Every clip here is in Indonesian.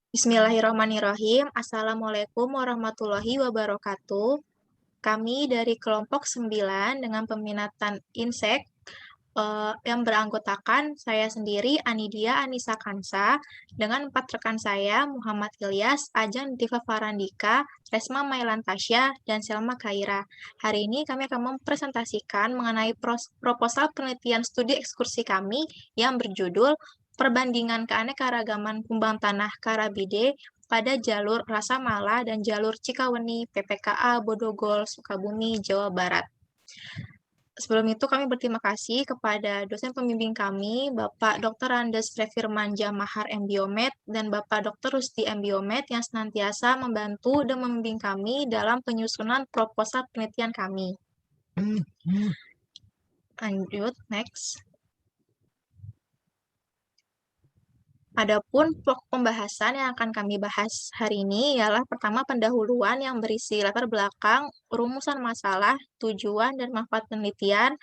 Bismillahirrahmanirrahim. Assalamualaikum warahmatullahi wabarakatuh. Kami dari kelompok 9 dengan peminatan Insek yang beranggotakan saya sendiri, Anidia Anissa Kansa, dengan 4 rekan saya, Muhammad Ilyas, Ajeng Diva Farandika, Resma Mailan Tasya, dan Selma Khaira. Hari ini kami akan mempresentasikan mengenai proposal penelitian studi ekskursi kami yang berjudul Perbandingan Keanekaragaman Kumbang Tanah Karabide pada jalur Rasa Mala dan jalur Cikaweni PPKA Bodogol, Sukabumi, Jawa Barat. Sebelum itu kami berterima kasih kepada dosen pembimbing kami, Bapak Dr. Andes Frefirmanja Mahar MBiomed dan Bapak Dr. Rusdi MBiomed yang senantiasa membantu dan membimbing kami dalam penyusunan proposal penelitian kami. Lanjut, next. Adapun pokok pembahasan yang akan kami bahas hari ini ialah pertama pendahuluan yang berisi latar belakang, rumusan masalah, tujuan, dan manfaat penelitian.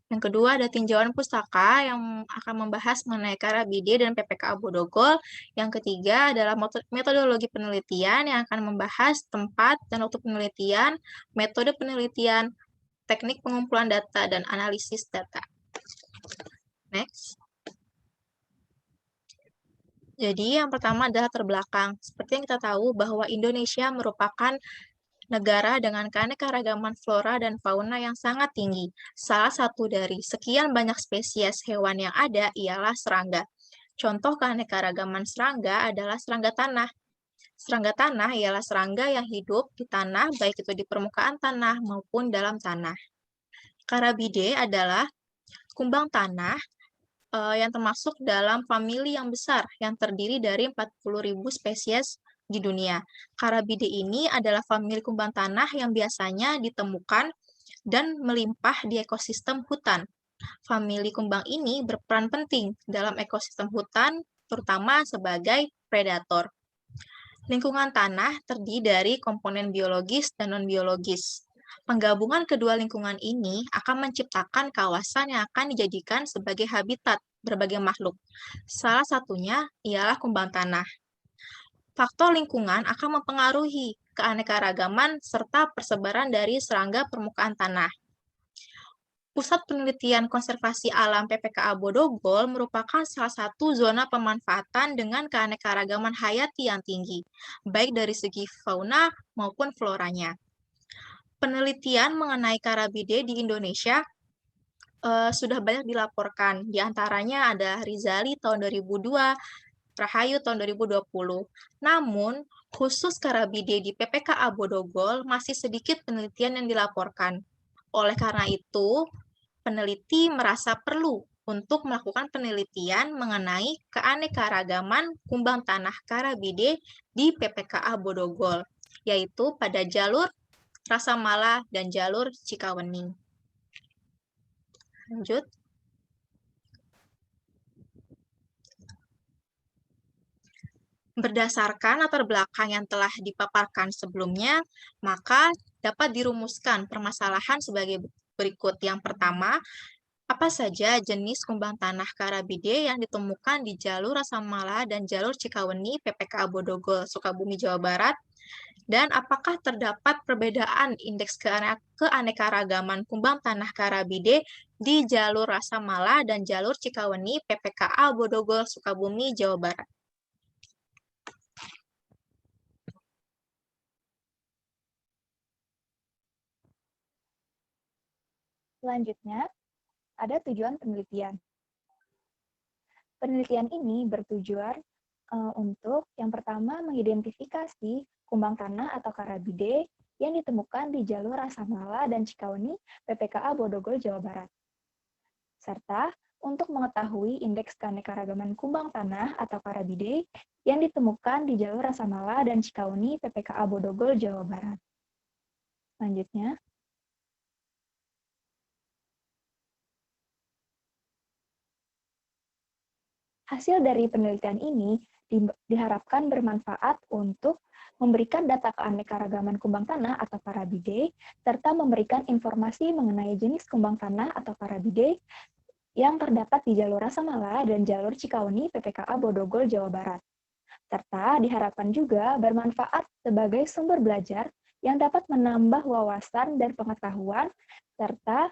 Yang kedua ada tinjauan pustaka yang akan membahas mengenai Karabide dan PPKA Bodogol. Yang ketiga adalah metodologi penelitian yang akan membahas tempat dan waktu penelitian, metode penelitian, teknik pengumpulan data, dan analisis data. Next. Jadi yang pertama adalah terbelakang. Seperti yang kita tahu bahwa Indonesia merupakan negara dengan keanekaragaman flora dan fauna yang sangat tinggi. Salah satu dari sekian banyak spesies hewan yang ada ialah serangga. Contoh keanekaragaman serangga adalah serangga tanah. Serangga tanah ialah serangga yang hidup di tanah, baik itu di permukaan tanah maupun dalam tanah. Karabide adalah kumbang tanah yang termasuk dalam famili yang besar yang terdiri dari 40.000 spesies di dunia. Karabide ini adalah famili kumbang tanah yang biasanya ditemukan dan melimpah di ekosistem hutan. Famili kumbang ini berperan penting dalam ekosistem hutan, terutama sebagai predator. Lingkungan tanah terdiri dari komponen biologis dan non-biologis. Penggabungan kedua lingkungan ini akan menciptakan kawasan yang akan dijadikan sebagai habitat berbagai makhluk. Salah satunya ialah kumbang tanah. Faktor lingkungan akan mempengaruhi keanekaragaman serta persebaran dari serangga permukaan tanah. Pusat Penelitian Konservasi Alam PPKA Bodogol merupakan salah satu zona pemanfaatan dengan keanekaragaman hayati yang tinggi, baik dari segi fauna maupun floranya. Penelitian mengenai karabide di Indonesia sudah banyak dilaporkan. Di antaranya ada Rizali tahun 2002, Rahayu tahun 2020. Namun, khusus karabide di PPKA Bodogol masih sedikit penelitian yang dilaporkan. Oleh karena itu, peneliti merasa perlu untuk melakukan penelitian mengenai keanekaragaman kumbang tanah karabide di PPKA Bodogol, yaitu pada jalur Rasa Mala dan jalur Cikaweni. Lanjut. Berdasarkan latar belakang yang telah dipaparkan sebelumnya, maka dapat dirumuskan permasalahan sebagai berikut. Yang pertama, apa saja jenis kumbang tanah karabide yang ditemukan di jalur Rasa Mala dan jalur Cikaweni PPKA Bodogol, Sukabumi, Jawa Barat? Dan apakah terdapat perbedaan indeks keanekaragaman kumbang tanah karabide di jalur Rasa Mala dan jalur Cikaweni PPKA Bodogol, Sukabumi, Jawa Barat? Selanjutnya, ada tujuan penelitian. Penelitian ini bertujuan untuk yang pertama mengidentifikasi kumbang tanah atau karabide yang ditemukan di jalur Rasa Mala dan Cikaweni PPKA Bodogol, Jawa Barat. Serta untuk mengetahui indeks keanekaragaman kumbang tanah atau karabide yang ditemukan di jalur Rasa Mala dan Cikaweni PPKA Bodogol, Jawa Barat. Selanjutnya, hasil dari penelitian ini diharapkan bermanfaat untuk memberikan data keanekaragaman kumbang tanah atau karabide, serta memberikan informasi mengenai jenis kumbang tanah atau karabide yang terdapat di jalur Rasa Mala dan jalur Cikaweni PPKA Bodogol, Jawa Barat. serta diharapkan juga bermanfaat sebagai sumber belajar yang dapat menambah wawasan dan pengetahuan, serta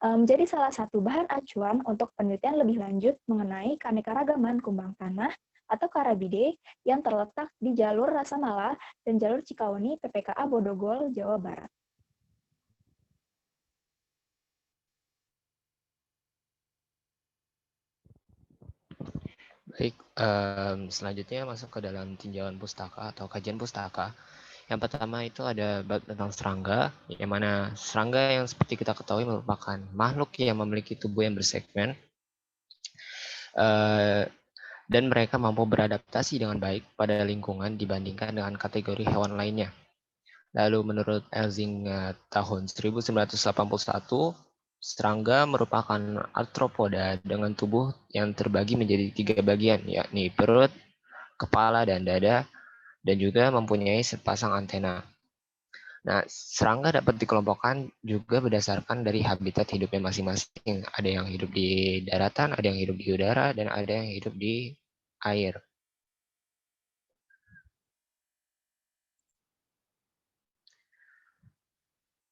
menjadi salah satu bahan acuan untuk penelitian lebih lanjut mengenai keanekaragaman kumbang tanah atau Karabide yang terletak di jalur Rasamala dan jalur Cikawani PPKA Bodogol, Jawa Barat. Baik, selanjutnya masuk ke dalam tinjauan pustaka atau kajian pustaka. Yang pertama itu ada tentang serangga, yang mana serangga yang seperti kita ketahui merupakan makhluk yang memiliki tubuh yang bersegmen, dan mereka mampu beradaptasi dengan baik pada lingkungan dibandingkan dengan kategori hewan lainnya. Lalu menurut Elsing tahun 1981, serangga merupakan arthropoda dengan tubuh yang terbagi menjadi 3 bagian, yakni perut, kepala, dan dada, dan juga mempunyai sepasang antena. Nah, serangga dapat dikelompokkan juga berdasarkan dari habitat hidupnya masing-masing. Ada yang hidup di daratan, ada yang hidup di udara, dan ada yang hidup di air.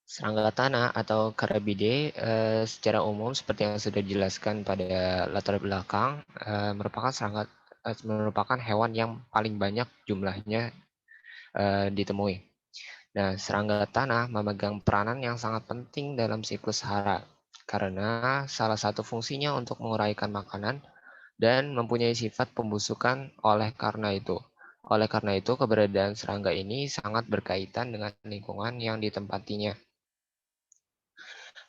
Serangga tanah atau Carabidae secara umum seperti yang sudah dijelaskan pada latar belakang merupakan hewan yang paling banyak jumlahnya ditemui. Nah, serangga tanah memegang peranan yang sangat penting dalam siklus hara karena salah satu fungsinya untuk menguraikan makanan dan mempunyai sifat pembusukan. Oleh karena itu, keberadaan serangga ini sangat berkaitan dengan lingkungan yang ditempatinya.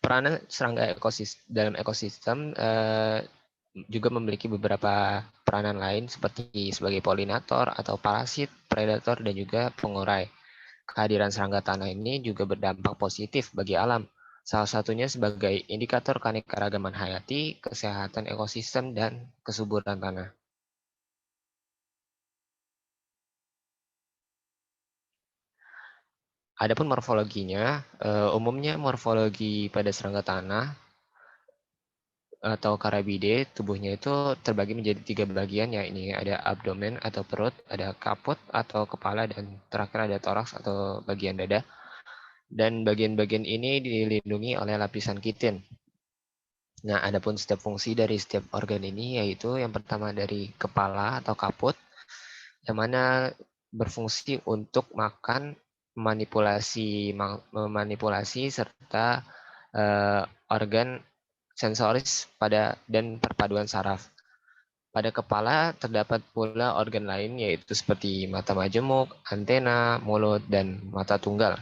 Peranan serangga dalam ekosistem juga memiliki beberapa peranan lain seperti sebagai polinator atau parasit, predator, dan juga pengurai. Kehadiran serangga tanah ini juga berdampak positif bagi alam. Salah satunya sebagai indikator keanekaragaman hayati, kesehatan ekosistem, dan kesuburan tanah. Adapun morfologinya, umumnya morfologi pada serangga tanah atau Carabidae, tubuhnya itu terbagi menjadi 3 bagian, yakni ada abdomen atau perut, ada kaput atau kepala, dan terakhir ada toraks atau bagian dada. Dan bagian-bagian ini dilindungi oleh lapisan kitin. Nah, adapun setiap fungsi dari setiap organ ini yaitu yang pertama dari kepala atau kaput, yang mana berfungsi untuk makan, memanipulasi serta organ sensoris dan perpaduan saraf. Pada kepala terdapat pula organ lain yaitu seperti mata majemuk, antena, mulut, dan mata tunggal.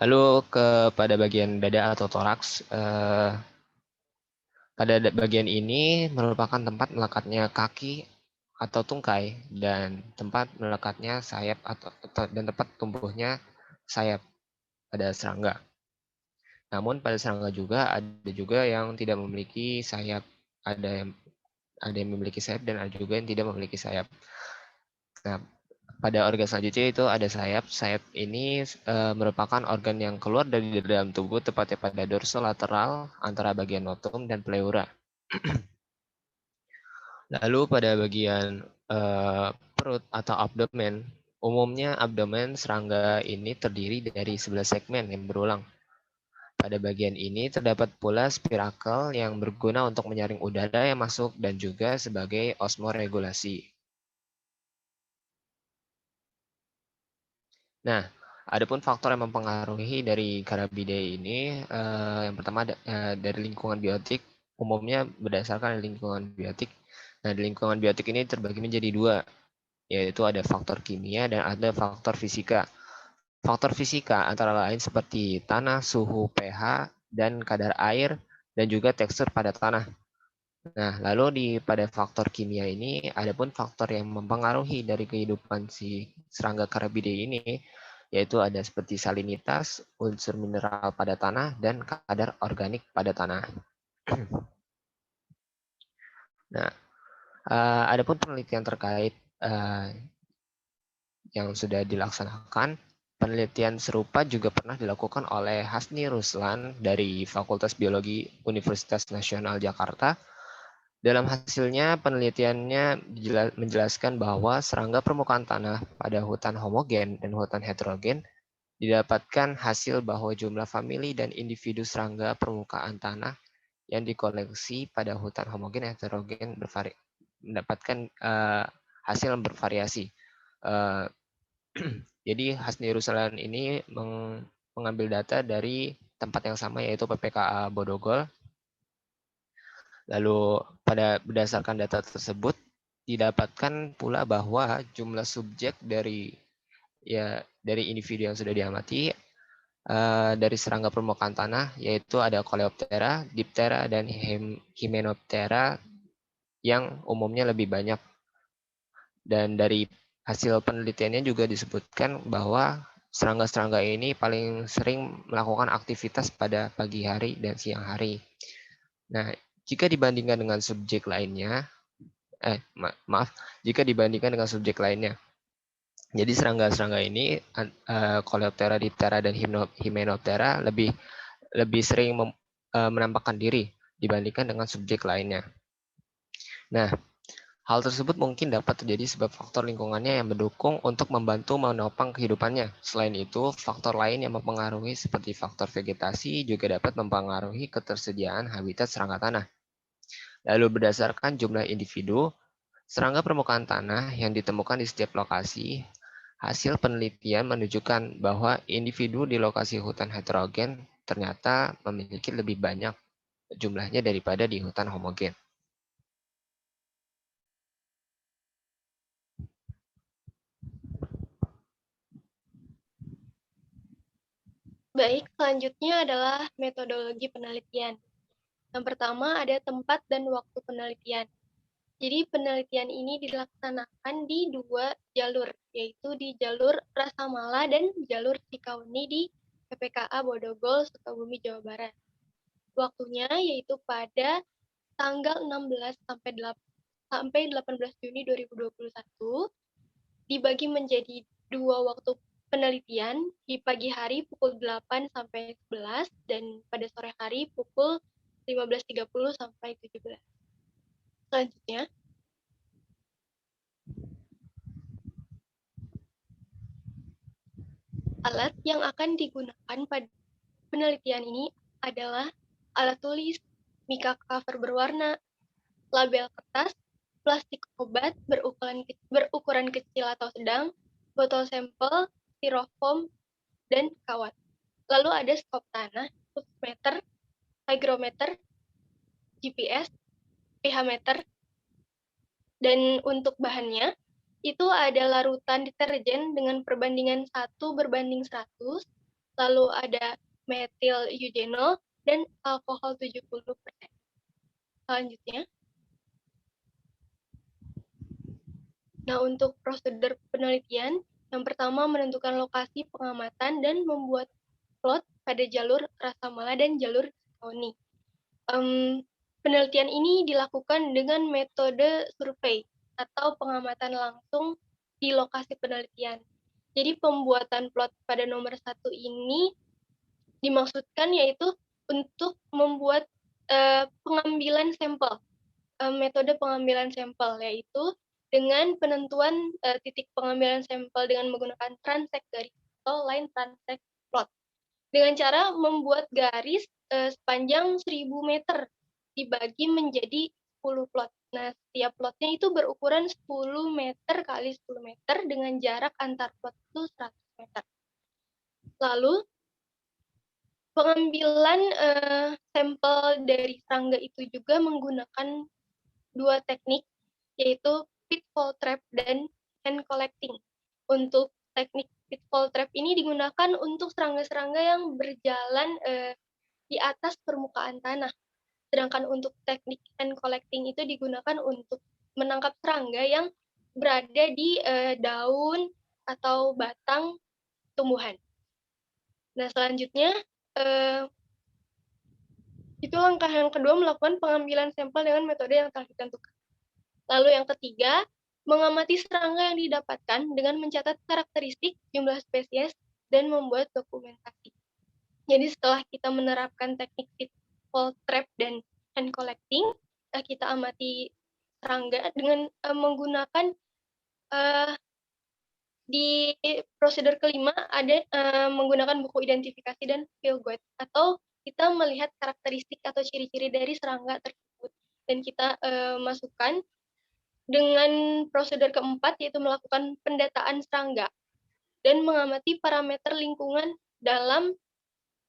Lalu pada bagian dada atau toraks, pada bagian ini merupakan tempat melekatnya kaki atau tungkai dan tempat melekatnya sayap dan tempat tumbuhnya sayap pada serangga. Namun pada serangga juga ada juga yang tidak memiliki sayap, ada yang memiliki sayap dan ada juga yang tidak memiliki sayap. Nah, pada organ selanjutnya itu ada sayap. Sayap ini merupakan organ yang keluar dari dalam tubuh, tepatnya pada dorsolateral antara bagian notum dan pleura. Lalu pada bagian perut atau abdomen, umumnya abdomen serangga ini terdiri dari 11 segmen yang berulang. Pada bagian ini terdapat pula spirakel yang berguna untuk menyaring udara yang masuk dan juga sebagai osmoregulasi. Nah, adapun faktor yang mempengaruhi dari Carabidae ini, yang pertama dari lingkungan biotik, umumnya berdasarkan lingkungan biotik. Nah, di lingkungan biotik ini terbagi menjadi 2, yaitu ada faktor kimia dan ada faktor fisika. Faktor fisika antara lain seperti tanah, suhu, pH, dan kadar air, dan juga tekstur pada tanah. Nah, lalu pada faktor kimia ini, ada pun faktor yang mempengaruhi dari kehidupan si serangga Carabidae ini, yaitu ada seperti salinitas, unsur mineral pada tanah, dan kadar organik pada tanah. Nah, ada pun penelitian terkait yang sudah dilaksanakan. Penelitian serupa juga pernah dilakukan oleh Hasni Ruslan dari Fakultas Biologi Universitas Nasional Jakarta Dalam hasilnya, penelitiannya menjelaskan bahwa serangga permukaan tanah pada hutan homogen dan hutan heterogen didapatkan hasil bahwa jumlah famili dan individu serangga permukaan tanah yang dikoleksi pada hutan homogen dan heterogen mendapatkan hasil yang bervariasi. Jadi Hasni Ruslan ini mengambil data dari tempat yang sama, yaitu PPKA Bodogol. Lalu berdasarkan data tersebut didapatkan pula bahwa jumlah subjek dari individu yang sudah diamati dari serangga permukaan tanah, yaitu ada Coleoptera, Diptera, dan Hymenoptera yang umumnya lebih banyak. Dan dari hasil penelitiannya juga disebutkan bahwa serangga-serangga ini paling sering melakukan aktivitas pada pagi hari dan siang hari. Nah, jika dibandingkan dengan subjek lainnya, jika dibandingkan dengan subjek lainnya, jadi serangga-serangga ini, Coleoptera, Diptera, dan Hymenoptera lebih sering menampakkan diri dibandingkan dengan subjek lainnya. Nah, hal tersebut mungkin dapat terjadi sebab faktor lingkungannya yang mendukung untuk membantu menopang kehidupannya. Selain itu, faktor lain yang mempengaruhi seperti faktor vegetasi juga dapat mempengaruhi ketersediaan habitat serangga tanah. Lalu berdasarkan jumlah individu, serangga permukaan tanah yang ditemukan di setiap lokasi, hasil penelitian menunjukkan bahwa individu di lokasi hutan heterogen ternyata memiliki lebih banyak jumlahnya daripada di hutan homogen. Baik, selanjutnya adalah metodologi penelitian. Yang pertama ada tempat dan waktu penelitian. Jadi penelitian ini dilaksanakan di 2 jalur, yaitu di jalur Rasa Mala dan jalur Cikauni di PPKA Bodogol, Sukabumi, Jawa Barat. Waktunya yaitu pada tanggal 16 sampai 18 Juni 2021, dibagi menjadi 2 waktu penelitian, di pagi hari pukul 8 sampai 11 dan pada sore hari pukul 15.30 sampai 17. Selanjutnya, alat yang akan digunakan pada penelitian ini adalah alat tulis, mika cover berwarna, label kertas, plastik obat berukuran kecil atau sedang, botol sampel, styrofoam, dan kawat. Lalu ada skop tanah, meter, hygrometer, GPS, pH meter, dan untuk bahannya itu ada larutan deterjen dengan perbandingan 1:100, lalu ada metil eugenol dan alkohol 70%. Selanjutnya, nah untuk prosedur penelitian, yang pertama menentukan lokasi pengamatan dan membuat plot pada jalur Rasa Mala dan jalur Cikauni. Penelitian ini dilakukan dengan metode survei atau pengamatan langsung di lokasi penelitian. Jadi pembuatan plot pada nomor 1 ini dimaksudkan yaitu untuk membuat pengambilan sampel, metode pengambilan sampel, yaitu dengan penentuan titik pengambilan sampel dengan menggunakan transect garis atau line transect plot. Dengan cara membuat garis sepanjang 1000 meter dibagi menjadi 10 plot. Nah, setiap plotnya itu berukuran 10 meter kali 10 meter dengan jarak antar plot itu 100 meter. Lalu, pengambilan sampel dari serangga itu juga menggunakan 2 teknik, yaitu pitfall trap dan hand collecting. Untuk teknik pitfall trap ini digunakan untuk serangga-serangga yang berjalan di atas permukaan tanah. Sedangkan untuk teknik hand collecting itu digunakan untuk menangkap serangga yang berada di daun atau batang tumbuhan. Nah, selanjutnya itu langkah yang kedua, melakukan pengambilan sampel dengan metode yang telah ditentukan. Lalu yang ketiga, mengamati serangga yang didapatkan dengan mencatat karakteristik, jumlah spesies, dan membuat dokumentasi. Jadi setelah kita menerapkan teknik pitfall trap dan hand collecting, kita amati serangga dengan menggunakan di prosedur kelima ada menggunakan buku identifikasi dan field guide, atau kita melihat karakteristik atau ciri-ciri dari serangga tersebut dan kita masukkan dengan prosedur keempat, yaitu melakukan pendataan serangga dan mengamati parameter lingkungan dalam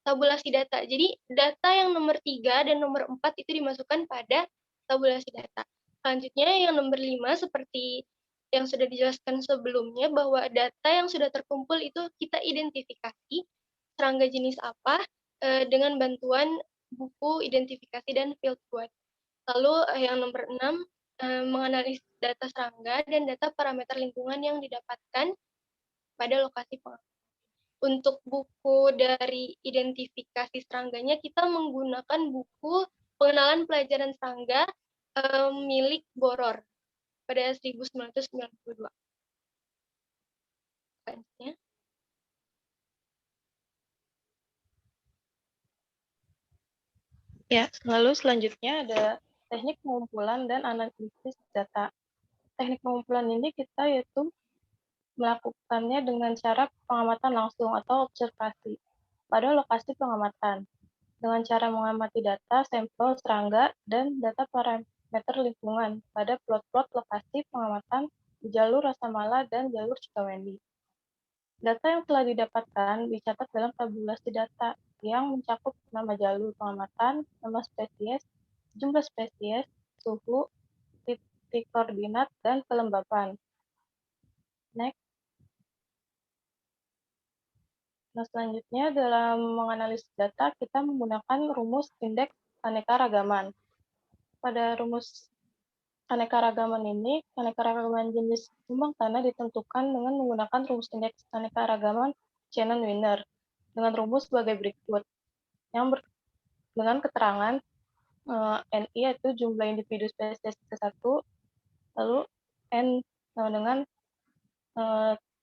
tabulasi data. Jadi data yang nomor 3 dan nomor 4 itu dimasukkan pada tabulasi data. Selanjutnya yang nomor 5 seperti yang sudah dijelaskan sebelumnya, bahwa data yang sudah terkumpul itu kita identifikasi serangga jenis apa dengan bantuan buku identifikasi dan field guide. Lalu yang nomor 6 menganalisis data serangga dan data parameter lingkungan yang didapatkan pada lokasi pengamatan. Untuk buku dari identifikasi serangganya, kita menggunakan buku pengenalan pelajaran serangga milik Boror pada 1992. Selanjutnya. Ya, lalu selanjutnya ada teknik pengumpulan dan analisis data. Teknik pengumpulan ini kita yaitu melakukannya dengan cara pengamatan langsung atau observasi pada lokasi pengamatan, dengan cara mengamati data sampel serangga dan data parameter lingkungan pada plot-plot lokasi pengamatan di jalur Rasamala dan jalur Cikawendi. Data yang telah didapatkan dicatat dalam tabulasi data yang mencakup nama jalur pengamatan, nama spesies, jumlah spesies, suhu, titik koordinat, dan kelembapan. Next. Nah, selanjutnya dalam menganalisis data, kita menggunakan rumus indeks keanekaragaman. Pada rumus keanekaragaman ini, keanekaragaman jenis kumbang tanah ditentukan dengan menggunakan rumus indeks keanekaragaman Shannon-Wiener dengan rumus sebagai berikut, yang dengan keterangan NI yaitu jumlah individu spesies ke-1, lalu N sama dengan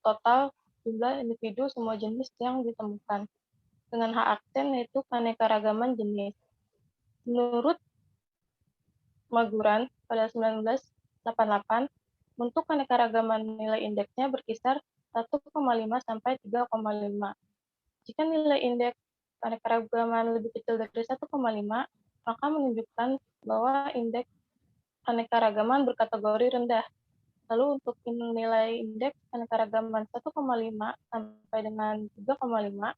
total jumlah individu semua jenis yang ditemukan, dengan H aksen yaitu keanekaragaman jenis. Menurut Maguran pada 1988, untuk keanekaragaman nilai indeksnya berkisar 1,5 sampai 3,5. Jika nilai indeks keanekaragaman lebih kecil dari 1,5, maka menunjukkan bahwa indeks keanekaragaman berkategori rendah. Lalu untuk nilai indeks keanekaragaman 1,5 sampai dengan 3,5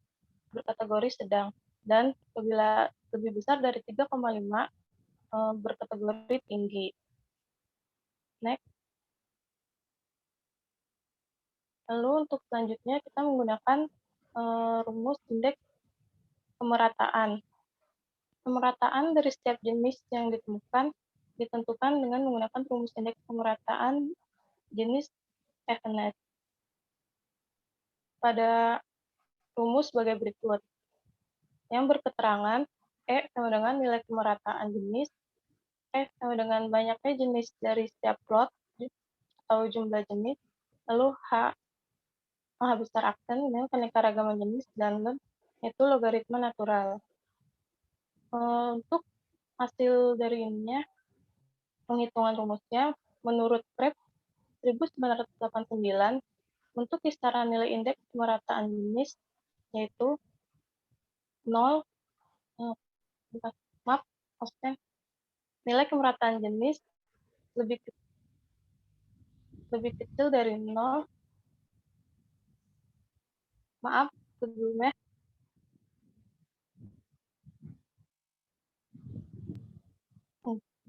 berkategori sedang, dan apabila lebih besar dari 3,5 berkategori tinggi. Next. Lalu untuk selanjutnya kita menggunakan rumus indeks kemerataan. Kemerataan dari setiap jenis yang ditemukan ditentukan dengan menggunakan rumus indeks kemerataan jenis evenness. Pada rumus sebagai berikut, yang berketerangan E sama dengan nilai kemerataan jenis, F sama dengan banyaknya jenis dari setiap plot atau jumlah jenis, lalu H besar aksen dengan keanekaragaman jenis, dan L yaitu logaritma natural. Untuk hasil dari ininya, penghitungan rumusnya, menurut Prep 1989, untuk kisaran nilai indeks kemerataan jenis, yaitu 0, nilai kemerataan jenis lebih kecil dari 0, sebelumnya.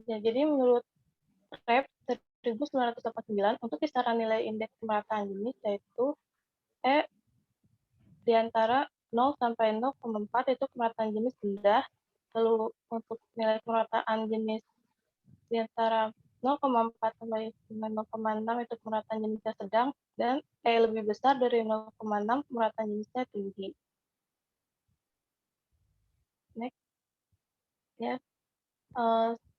Ya, jadi menurut Prep 1989, untuk kisaran nilai indeks kemerataan jenis yaitu E di antara 0 sampai 0,4 itu kemerataan jenis rendah, lalu untuk nilai kemerataan jenis di antara 0,4 sampai 0,6 itu kemerataan jenisnya sedang, dan E lebih besar dari 0,6 kemerataan jenisnya tinggi. Next. Ya.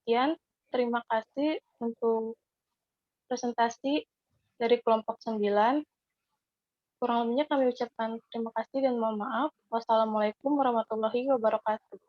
Sekian, terima kasih untuk presentasi dari kelompok 9. Kurang lebihnya kami ucapkan terima kasih dan mohon maaf. Wassalamualaikum warahmatullahi wabarakatuh.